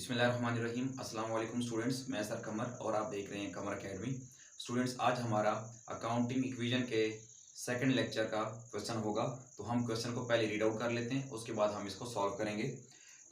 बिस्मिल्लाहिर्रहमानिर्रहीम। अस्सलाम वालेकुम स्टूडेंट्स, मैं सर कमर और आप देख रहे हैं कमर एकेडमी। स्टूडेंट्स, आज हमारा अकाउंटिंग इक्वेशन के सेकंड लेक्चर का क्वेश्चन होगा। तो हम क्वेश्चन को पहले रीड आउट कर लेते हैं, उसके बाद हम इसको सॉल्व करेंगे।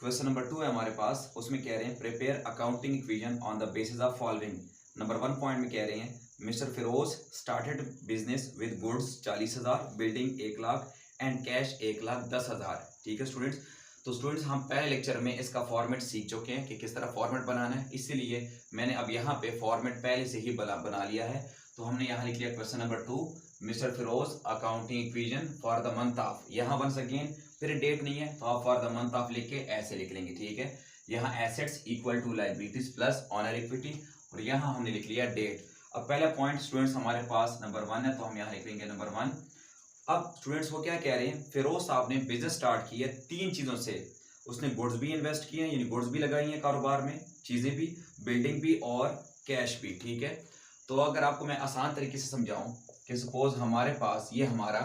क्वेश्चन नंबर 2 है हमारे पास। उसमें कह रहे हैं prepare accounting equation on the basis of following. Number 1 point में कह रहे हैं mister Firoz started business with goods 40,000, building 1 lakh and cash 1,10,000। ठीक है स्टूडेंट्स। तो स्टूडेंट्स, हम पहले लेक्चर में इसका फॉर्मेट सीख चुके हैं कि किस तरह फॉर्मेट बनाना है, इसीलिए मैंने अब यहाँ पे फॉर्मेट पहले से ही बना लिया है। तो हमने यहाँ लिख लिया question number 2 mister Firoz accounting equation for the month of, यहाँ वंस अगेन फिर डेट नहीं है तो आप फॉर द मंथ ऑफ लिख के ऐसे लिख लेंगे। ठीक है, यहाँ assets equal to liabilities plus owner equity, और यहाँ हमने लिख लिया डेट। अब पहला पॉइंट स्टूडेंट्स हमारे पास नंबर 1 है, तो हम यहाँ लिख लेंगे नंबर 1। अब स्टूडेंट्स वो क्या कह रहे हैं, फिरोज साहब ने बिजनेस स्टार्ट किया 3 चीजों से। उसने गुड्स भी इन्वेस्ट किए हैं, यानी गुड्स भी लगाई हैं कारोबार में, चीजें भी, बिल्डिंग भी और कैश भी। ठीक है, तो अगर आपको मैं आसान तरीके से समझाऊं कि सपोज हमारे पास ये हमारा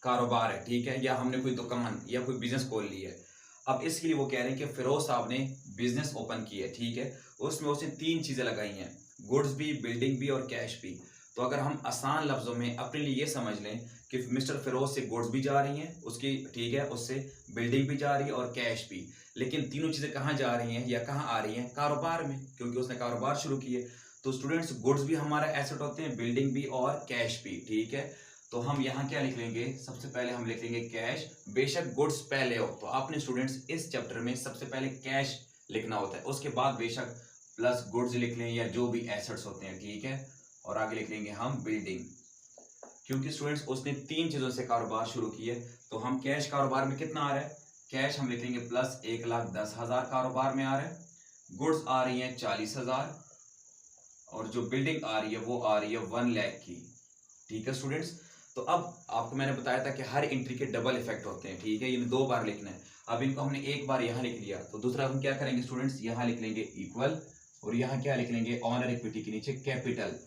कारोबार है, ठीक है, या हमने कोई दुकान या कोई बिजनेस खोल लिया है। अब इसके लिए वो कह रहे हैं कि फिरोज साहब ने बिजनेस ओपन किया है, ठीक है, उसमें उसने 3 चीजें लगाई हैं, गुड्स भी, बिल्डिंग भी और कैश भी। तो अगर हम आसान लफ्जों में अपने लिए ये समझ लें कि मिस्टर फिरोज से गुड्स भी जा रही हैं उसकी, ठीक है, उससे बिल्डिंग भी जा रही है और कैश भी, लेकिन तीनों चीजें कहाँ जा रही हैं या कहाँ आ रही हैं, कारोबार में, क्योंकि उसने कारोबार शुरू किए। तो स्टूडेंट्स, गुड्स भी हमारा एसेट होते हैं, बिल्डिंग भी और कैश भी। ठीक है, तो हम यहाँ क्या लिख लेंगे, सबसे पहले हम लिख लेंगे कैश। बेशक गुड्स पहले हो, तो आपने स्टूडेंट्स इस चैप्टर में सबसे पहले कैश लिखना होता है, उसके बाद बेशक प्लस गुड्स लिख लें या जो भी एसेट्स होते हैं। ठीक है, और आगे लिख लेंगे हम बिल्डिंग, क्योंकि स्टूडेंट्स उसने 3 चीजों से कारोबार शुरू किए। तो हम कैश कारोबार में कितना आ रहा है, कैश हम लिखेंगे प्लस 1,10,000 कारोबार में आ रहा है, गुड्स आ रही है 40,000 और जो बिल्डिंग आ रही है वो आ रही है 1 लाख की। ठीक है स्टूडेंट्स, तो अब आपको मैंने बताया था कि हर एंट्री के डबल इफेक्ट होते हैं। ठीक है, ये 2 बार लिखना है। अब इनको हमने एक बार यहाँ लिख लिया, तो दूसरा हम क्या करेंगे स्टूडेंट्स, यहाँ लिख लेंगे इक्वल, और यहाँ क्या लिख लेंगे, ऑनर इक्विटी के नीचे कैपिटल।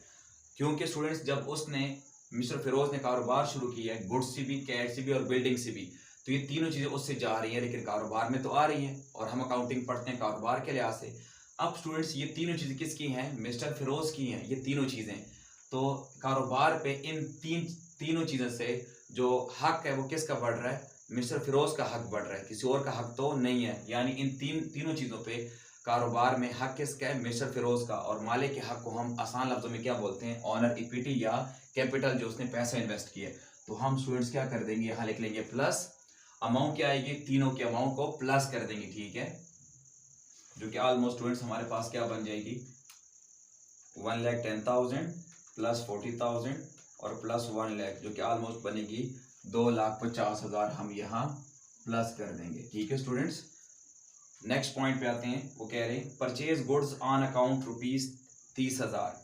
क्योंकि स्टूडेंट्स जब उसने मिस्टर फिरोज ने कारोबार शुरू किया है, गुड्स से भी, कैश से भी और बिल्डिंग से भी, तो ये तीनों चीजें उससे जा रही हैं, लेकिन कारोबार में तो आ रही हैं, और हम अकाउंटिंग पढ़ते हैं कारोबार के लिहाज से। अब स्टूडेंट्स ये तीनों चीजें किसकी हैं, मिस्टर फिरोज की हैं, ये तीनों चीजें। तो कारोबार पे इन तीनों चीजों से जो हक है वो किसका बढ़ रहा है, मिस्टर फिरोज का हक बढ़ रहा है, किसी और का हक तो नहीं है। यानी इन तीनों चीजों पे कारोबार में हक किसका है, मिस्टर फिरोज का। और मालिक के हक को हम आसान लफ्जों में क्या बोलते हैं, ऑनर इक्विटी या कैपिटल, जो उसने पैसा इन्वेस्ट किया। तो हम स्टूडेंट्स क्या कर देंगे, यहाँ लिख लेंगे प्लस, अमाउंट क्या आएगी, तीनों के अमाउंट को प्लस कर देंगे। ठीक है, जो कि ऑलमोस्ट स्टूडेंट्स हमारे पास क्या बन जाएगी, 1,10,000 प्लस 40,000 और प्लस 1 लाख, जो कि ऑलमोस्ट बनेगी 2,50,000। हम यहाँ प्लस कर देंगे। ठीक है स्टूडेंट्स, नेक्स्ट पॉइंट पे आते हैं। वो कह रहे हैं परचेज गुड्स ऑन अकाउंट ₹30,000।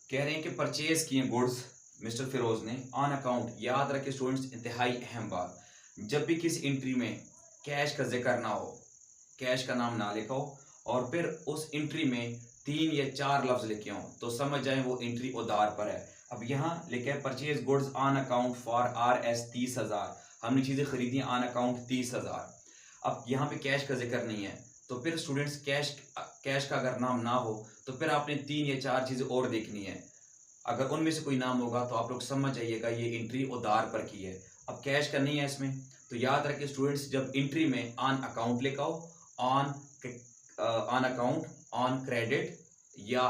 कह रहे हैं कि परचेज किए गुड्स मिस्टर फिरोज ने ऑन अकाउंट। याद रखें स्टूडेंट्स, इंतहाई अहम बात, जब भी किसी एंट्री में कैश का जिक्र ना हो, कैश का नाम ना लिखा हो, और फिर उस एंट्री में 3 या 4 लफ्ज लिखे हों, तो समझ जाए वो एंट्री उधार पर है। अब यहाँ लिखा है purchase goods on account for RS 30,000, हमने चीजें खरीदी ऑन अकाउंट 30,000। अब यहाँ पे कैश का जिक्र नहीं है, तो फिर स्टूडेंट्स कैश का अगर नाम ना हो तो फिर आपने 3 या 4 चीजें और देखनी है। अगर उनमें से कोई नाम होगा तो आप लोग समझ जाइएगा ये एंट्री उधार पर की है। अब कैश का नहीं है इसमें, तो याद रखिए स्टूडेंट्स, जब एंट्री में ऑन अकाउंट लिखा हो, ऑन अकाउंट, ऑन क्रेडिट या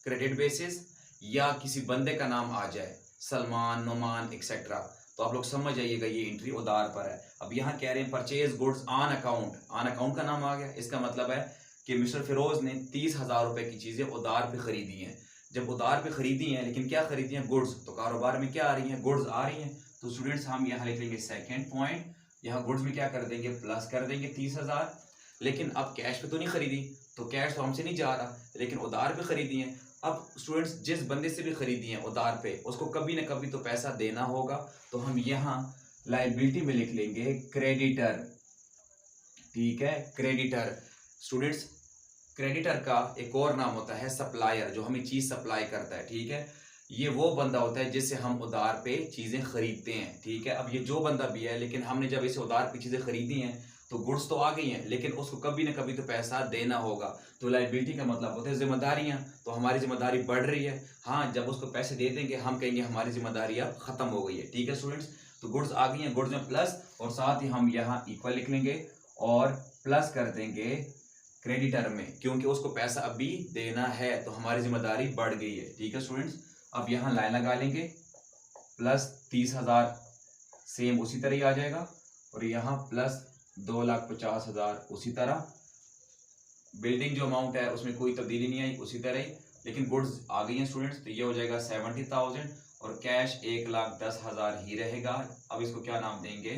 क्रेडिट बेसिस, या किसी बंदे का नाम आ जाए, सलमान, नुमान एक्सेट्रा, तो आप लोग समझ जाइएगा ये एंट्री उधार पर है। अब यहाँ कह रहे हैं purchase goods on account, on account का नाम आ गया, इसका मतलब है कि मिस्टर फिरोज ने 30,000 रुपए की चीजें उधार पे खरीदी हैं। जब उधार पे खरीदी हैं, लेकिन क्या खरीदी हैं, गुड्स, तो कारोबार में क्या आ रही हैं, गुड्स आ रही हैं। तो स्टूडेंट्स हम यहाँ लिख लेंगे सेकेंड पॉइंट, यहाँ गुड्स में क्या कर देंगे, प्लस कर देंगे 30,000। लेकिन अब कैश पे तो नहीं खरीदी, तो कैश तो हमसे नहीं जा रहा, लेकिन उधार पे खरीदी है। अब स्टूडेंट्स जिस बंदे से भी खरीदी है उधार पे, उसको कभी ना कभी तो पैसा देना होगा, तो हम यहाँ लायबिलिटी में लिख लेंगे क्रेडिटर। ठीक है, क्रेडिटर। स्टूडेंट्स, क्रेडिटर का एक और नाम होता है सप्लायर, जो हमें चीज सप्लाई करता है। ठीक है, ये वो बंदा होता है जिससे हम उधार पे चीजें खरीदते हैं। ठीक है, अब ये जो बंदा भी है, लेकिन हमने जब इसे उधार पे चीजें खरीदी हैं तो गुड्स तो आ गई हैं, लेकिन उसको कभी ना कभी तो पैसा देना होगा। तो लायबिलिटी का मतलब होता है जिम्मेदारियां, तो हमारी जिम्मेदारी बढ़ रही है। हाँ, जब उसको पैसे दे देंगे हम कहेंगे हमारी जिम्मेदारी अब खत्म हो गई है। ठीक है स्टूडेंट्स, तो गुड्स आ गई हैं, गुड्स में प्लस, और साथ ही हम यहाँ इक्वल लिख लेंगे और प्लस कर देंगे क्रेडिटर में, क्योंकि उसको पैसा अभी देना है, तो हमारी जिम्मेदारी बढ़ गई है। ठीक है स्टूडेंट्स, अब यहाँ लाइन लगा लेंगे, प्लस 30,000 सेम उसी तरह ही आ जाएगा, और यहाँ प्लस 2,50,000 उसी तरह। बिल्डिंग जो अमाउंट है उसमें कोई तब्दीली नहीं आई, उसी तरह ही, लेकिन गुड्स आ गई हैं स्टूडेंट्स, तो ये हो जाएगा 70,000 और कैश 1,10,000 ही रहेगा। अब इसको क्या नाम देंगे,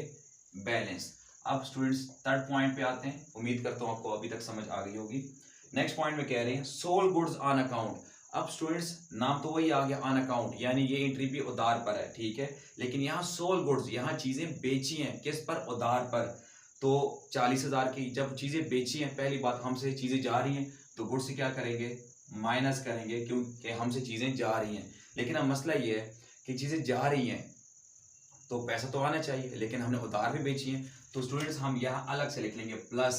बैलेंस। अब स्टूडेंट्स थर्ड पॉइंट पे आते हैं, उम्मीद करता हूँ आपको अभी तक समझ आ गई होगी। नेक्स्ट पॉइंट में कह रहे हैं सोल्ड गुड्स ऑन अकाउंट। अब स्टूडेंट्स नाम तो वही आ गया ऑन अकाउंट, यानी ये एंट्री भी उधार पर है, ठीक है, लेकिन यहाँ सोल्ड गुड्स, यहाँ चीजें बेची हैं, किस पर, उधार पर। तो 40,000 की जब चीजें बेची हैं, पहली बात हमसे चीजें जा रही हैं, तो गुड्स से क्या करेंगे, माइनस करेंगे, क्योंकि हमसे चीजें जा रही हैं। लेकिन अब मसला ये है कि चीजें जा रही हैं तो पैसा तो आना चाहिए, लेकिन हमने उधार भी बेची है, तो स्टूडेंट्स हम यहाँ अलग से लिख लेंगे प्लस,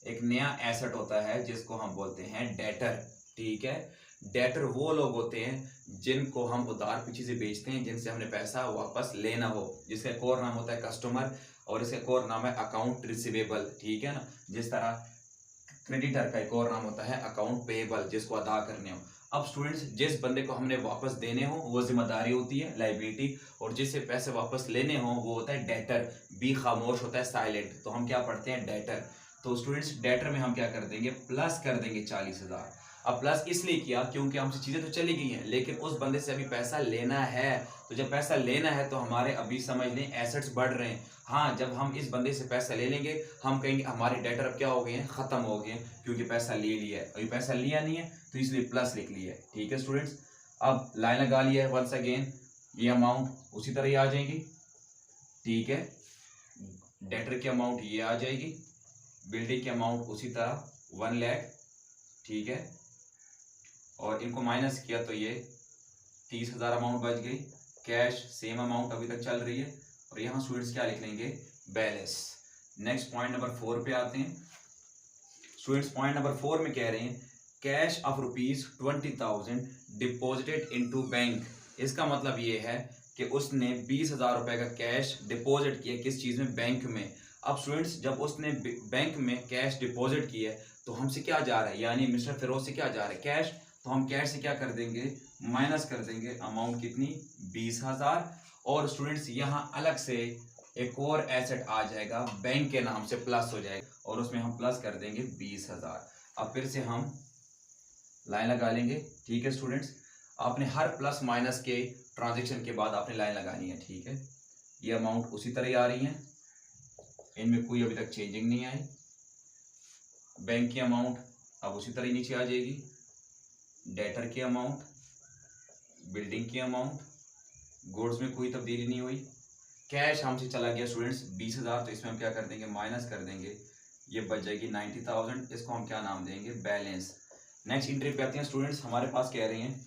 एक नया एसेट होता है जिसको हम बोलते हैं डेटर। ठीक है, डेटर वो लोग होते हैं जिनको हम उधार पे चीजें बेचते हैं, जिनसे हमने पैसा वापस लेना हो, जिसका एक और नाम होता है कस्टमर और इसका एक और नाम है अकाउंट रिसीवेबल। ठीक है ना, जिस तरह क्रेडिटर का एक और नाम होता है अकाउंट पेएबल, जिसको अदा करने हो। अब स्टूडेंट्स जिस बंदे को हमने वापस देने हो वो जिम्मेदारी होती है लाइबिलिटी, और जिससे पैसे वापस लेने हो वो होता है डेटर, बी खामोश होता है साइलेंट, तो हम क्या पढ़ते हैं डेटर। तो स्टूडेंट्स डेटर में हम क्या कर देंगे, प्लस कर देंगे 40,000। अब प्लस इसलिए किया क्योंकि हमसे चीजें तो चली गई हैं, लेकिन उस बंदे से अभी पैसा लेना है, तो जब पैसा लेना है तो हमारे अभी समझ लें एसेट्स बढ़ रहे हैं। हाँ, जब हम इस बंदे से पैसा ले लेंगे हम कहेंगे हमारे डेटर अब क्या हो गए हैं, खत्म हो गए हैं, क्योंकि पैसा ले लिया है, अभी पैसा लिया नहीं है तो इसलिए प्लस लिख लिया है। ठीक है स्टूडेंट्स, अब लाइन लगा लिया है, वंस अगेन ये अमाउंट उसी तरह ही आ जाएंगी। ठीक है, डेटर की अमाउंट ये आ जाएगी, बिल्डिंग की अमाउंट उसी तरह 1 लाख। ठीक है, और इनको माइनस किया तो ये 30,000 अमाउंट बच गई, कैश सेम अमाउंट अभी तक चल रही है, और यहाँ स्टूडेंट्स क्या लिख लेंगे, बैलेंस। नेक्स्ट पॉइंट नंबर 4 पे आते हैं। स्टूडेंट्स पॉइंट नंबर 4 में कह रहे हैं cash of ₹20,000 deposited into bank. इसका मतलब ये है कि उसने 20,000 रुपए का कैश डिपॉजिट किया, किस चीज में, बैंक में। अब स्टूडेंट्स जब उसने बैंक में कैश डिपॉजिट किया तो हमसे क्या जा रहा है, यानी मिस्टर फिरोज से क्या जा रहा है, कैश, तो हम कैश से क्या कर देंगे, माइनस कर देंगे अमाउंट कितनी, 20,000। और स्टूडेंट्स यहाँ अलग से एक और एसेट आ जाएगा बैंक के नाम से, प्लस हो जाएगा, और उसमें हम प्लस कर देंगे 20,000। अब फिर से हम लाइन लगा लेंगे। ठीक है स्टूडेंट्स, आपने हर प्लस माइनस के ट्रांजेक्शन के बाद आपने लाइन लगानी है। ठीक है, ये अमाउंट उसी तरह ही आ रही है, इनमें कोई अभी तक चेंजिंग नहीं आई। बैंक की अमाउंट अब उसी तरह ही नीचे आ जाएगी, डेटर की अमाउंट, बिल्डिंग की अमाउंट, गुड्स में कोई तब्दीली नहीं हुई। कैश हमसे चला गया स्टूडेंट्स 20,000, तो इसमें हम क्या कर देंगे, माइनस कर देंगे, ये बच जाएगी 90,000, इसको हम क्या नाम देंगे, बैलेंस। नेक्स्ट एंट्री पे आते हैं स्टूडेंट्स, हमारे पास कह रहे हैं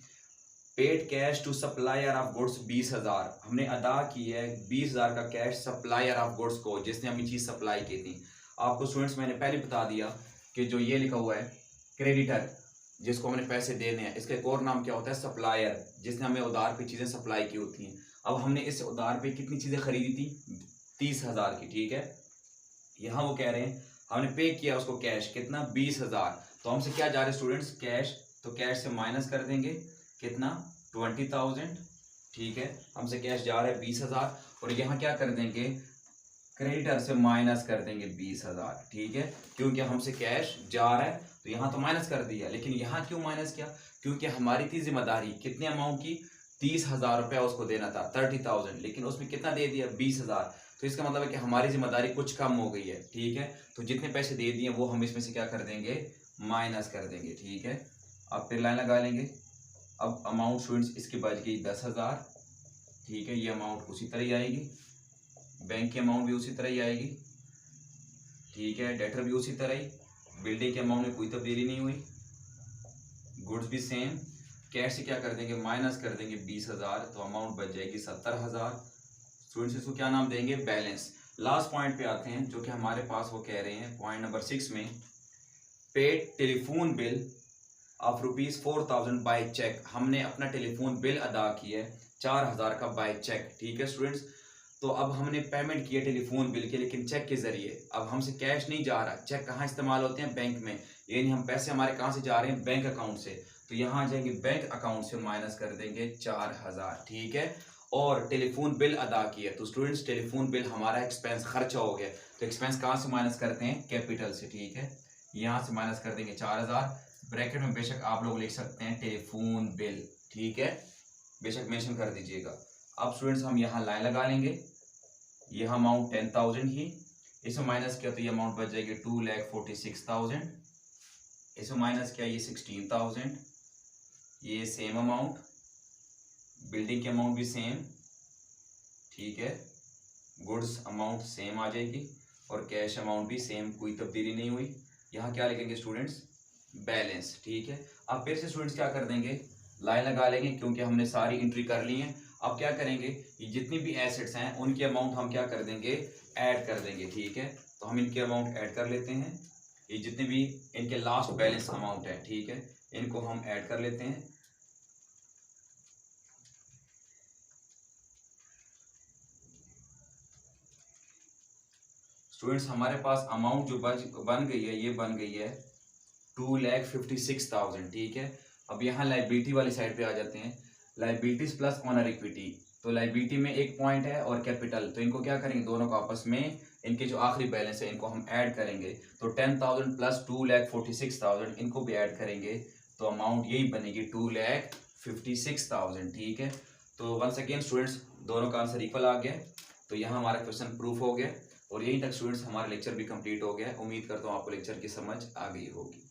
paid cash to supplier of goods 20,000, हमने अदा की है 20,000 का कैश सप्लायर ऑफ गुड्स को, जिसने हमें चीज सप्लाई की थी। आपको स्टूडेंट्स मैंने पहले बता दिया कि जो ये लिखा हुआ है क्रेडिटर, जिसको हमने पैसे देने हैं, इसका एक और नाम क्या होता है, सप्लायर, जिसने हमें उधार पे चीजें सप्लाई की होती हैं। अब हमने इस उधार पे कितनी चीजें खरीदी थी, 30,000 की। ठीक है, यहाँ वो कह रहे हैं हमने पे किया उसको कैश कितना, 20,000, तो हमसे क्या जा रहे हैं स्टूडेंट्स, कैश, तो कैश से माइनस कर देंगे कितना, 20,000। ठीक है, हमसे कैश जा रहा है 20,000, और यहाँ क्या कर देंगे, क्रेडिटर से माइनस कर देंगे 20,000। ठीक है, क्योंकि हमसे कैश जा रहा है तो यहाँ तो माइनस कर दिया, लेकिन यहाँ क्यों माइनस किया, क्योंकि हमारी थी जिम्मेदारी कितने अमाउंट की, 30,000 रुपया उसको देना था, 30,000, लेकिन उसमें कितना दे दिया, 20,000, तो इसका मतलब है कि हमारी जिम्मेदारी कुछ कम हो गई है। ठीक है, तो जितने पैसे दे दिए वो हम इसमें से क्या कर देंगे, माइनस कर देंगे। ठीक है, अब फिर लाइन लगा लेंगे। अब अमाउंट स्टूडेंट्स इसकी बच गई 10,000। ठीक है, ये अमाउंट उसी तरह ही आएगी, बैंक की अमाउंट भी उसी तरह ही आएगी। ठीक है, डेटर भी उसी तरह ही, बिल्डिंग के अमाउंट में कोई तब्दीली नहीं हुई, गुड्स भी सेम। कैश से क्या कर देंगे, माइनस कर देंगे 20,000, तो अमाउंट बच जाएगी 70,000। स्टूडेंट्स इसको क्या नाम देंगे, बैलेंस। लास्ट पॉइंट पे आते हैं जो कि हमारे पास वो कह रहे हैं पॉइंट नंबर 6 में, paid telephone bill of ₹4,000 by cheque. हमने अपना टेलीफोन बिल अदा किया है 4,000 का बाय चेक। ठीक है स्टूडेंट्स, तो अब हमने पेमेंट किया टेलीफोन बिल के, लेकिन चेक के जरिए। अब हमसे कैश नहीं जा रहा। चेक कहाँ इस्तेमाल होते हैं? बैंक में। यानी हम पैसे हमारे कहाँ से जा रहे हैं? बैंक अकाउंट से। तो यहाँ आ जाएंगे बैंक अकाउंट से माइनस कर देंगे 4,000। ठीक है, और टेलीफोन बिल अदा किया। तो स्टूडेंट्स टेलीफोन बिल हमारा एक्सपेंस खर्चा हो गया। तो एक्सपेंस कहाँ से माइनस करते हैं? कैपिटल से। ठीक है, यहाँ से माइनस कर देंगे 4,000। ब्रैकेट में बेशक आप लोग लिख सकते हैं टेलीफोन बिल। ठीक है, बेशक मेंशन कर दीजिएगा। अब स्टूडेंट्स हम यहाँ लाइन लगा लेंगे। यह अमाउंट 10,000 ही, इसमें माइनस किया तो ये अमाउंट बच जाएगी 2,46,000। इसमें माइनस किया ये 16,000। ये सेम अमाउंट, बिल्डिंग की अमाउंट भी सेम। ठीक है, गुड्स अमाउंट सेम आ जाएगी और कैश अमाउंट भी सेम, कोई तब्दीली नहीं हुई। यहाँ क्या लिखेंगे स्टूडेंट्स? बैलेंस। ठीक है, अब फिर से स्टूडेंट्स क्या कर देंगे? लाइन लगा लेंगे क्योंकि हमने सारी एंट्री कर ली है। अब क्या करेंगे? ये जितनी भी एसेट्स हैं उनकी अमाउंट हम क्या कर देंगे? ऐड कर देंगे। ठीक है, तो हम इनके अमाउंट ऐड कर लेते हैं। ये जितने भी इनके लास्ट बैलेंस अमाउंट है, ठीक है, इनको हम ऐड कर लेते हैं। स्टूडेंट्स हमारे पास अमाउंट जो बन गई है, ये बन गई है 2,56,000। ठीक है, अब यहाँ लाइबिलिटी वाली साइड पे आ जाते हैं। Liabilities plus owner equity. तो लाइबिलिटी में एक पॉइंट है और कैपिटल, तो इनको क्या करेंगे? दोनों को आपस में, इनके जो आखिरी बैलेंस है इनको हम ऐड करेंगे। तो 10,000 प्लस 2,46,000 इनको भी ऐड करेंगे तो अमाउंट यही बनेगी 2,56,000। ठीक है, तो वंस अगेन स्टूडेंट्स दोनों का आंसर इक्वल आ गया। तो यहाँ हमारा क्वेश्चन प्रूफ हो गया और यहीं तक स्टूडेंट्स हमारा लेक्चर भी कंप्लीट हो गया। उम्मीद करता हूँ आपको लेक्चर की समझ आ गई होगी।